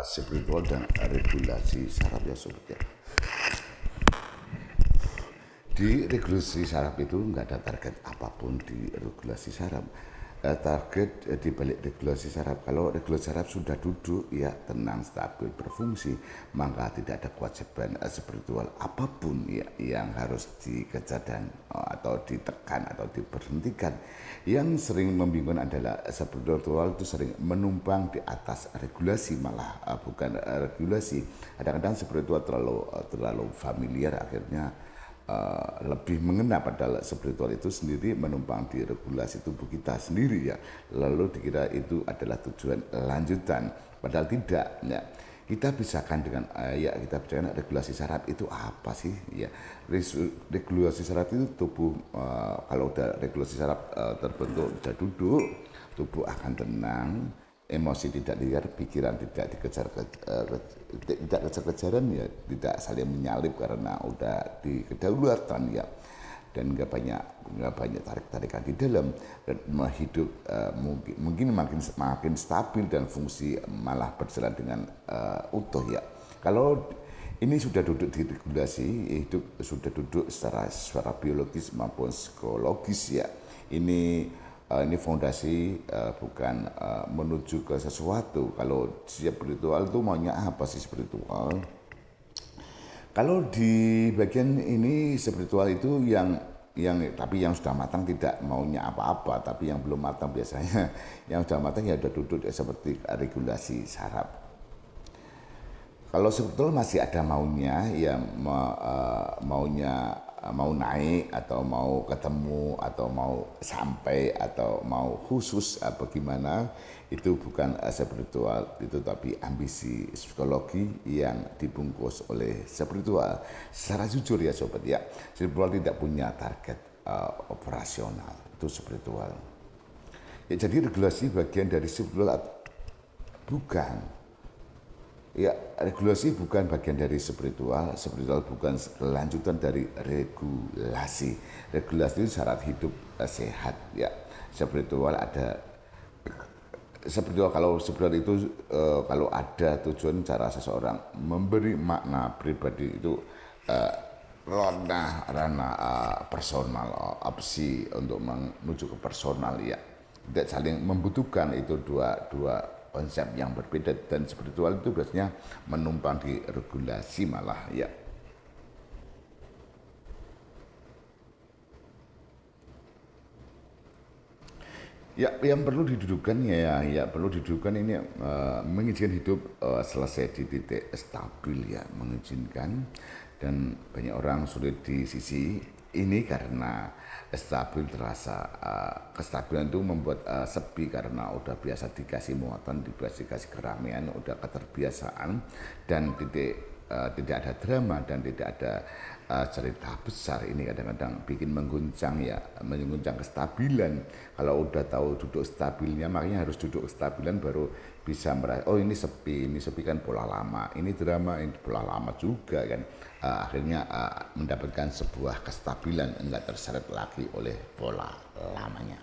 Spiritual dan regulasi saraf ya sobat ya. Di regulasi saraf itu nggak ada target apapun di regulasi saraf. Target di balik regulasi saraf, kalau regulasi saraf sudah duduk ya tenang stabil berfungsi, maka tidak ada kewajiban spiritual apapun ya yang harus dikejar dan atau ditekan atau diberhentikan. Yang sering membingungkan adalah spiritual itu sering menumpang di atas regulasi, malah bukan regulasi. Kadang-kadang spiritual terlalu familiar, akhirnya lebih mengena, padahal spiritual itu sendiri menumpang di regulasi tubuh kita sendiri ya, lalu dikira itu adalah tujuan lanjutan, padahal tidak ya. Kita pisahkan dengan kita bicara regulasi saraf itu apa sih ya. Regulasi saraf itu tubuh, kalau udah regulasi saraf terbentuk, udah duduk, tubuh akan tenang, emosi tidak liar, pikiran tidak tidak kejar-kejaran ya, tidak saling menyalip karena udah di kedaulatan ya, dan nggak banyak tarik-tarikan di dalam, dan hidup mungkin makin stabil dan fungsi malah berjalan dengan utuh ya. Kalau ini sudah duduk di regulasi, hidup sudah duduk secara biologis maupun psikologis ya. Ini fondasi, bukan menuju ke sesuatu. Kalau spiritual itu maunya apa sih spiritual? Kalau di bagian ini spiritual itu tapi yang sudah matang tidak maunya apa-apa, tapi yang belum matang biasanya yang sudah matang ya sudah duduk ya, seperti regulasi saraf. Kalau sebetulnya masih ada maunya ya, mau naik atau mau ketemu atau mau sampai atau mau khusus apa gimana, itu bukan spiritual itu, tapi ambisi psikologi yang dibungkus oleh spiritual. Secara jujur ya sobat ya, spiritual tidak punya target operasional, itu spiritual ya. Jadi regulasi bagian dari spiritual bukan ya, regulasi bukan bagian dari spiritual, spiritual bukan kelanjutan dari regulasi. Regulasi itu syarat hidup sehat ya. Spiritual kalau spiritual itu kalau ada tujuan cara seseorang memberi makna pribadi itu ranah personal, opsi untuk menuju ke personal ya. Tidak saling membutuhkan, itu dua konsep yang berbeda, dan spiritual itu biasanya menumpang di regulasi malah ya. Ya, yang perlu didudukan ya perlu didudukan ini mengizinkan hidup selesai di titik stabil ya, mengizinkan. Dan banyak orang sulit di sisi ini karena stabil terasa kestabilan itu membuat sepi, karena udah biasa dikasih muatan, dikasih keramaian, udah keterbiasaan, dan tidak ada drama dan tidak ada cerita besar. Ini kadang-kadang bikin mengguncang kestabilan. Kalau udah tahu duduk stabilnya, makanya harus duduk kestabilan baru bisa merasa, oh ini sepi kan pola lama, ini drama, ini pola lama juga kan. Akhirnya mendapatkan sebuah kestabilan, enggak terseret lagi oleh pola lamanya.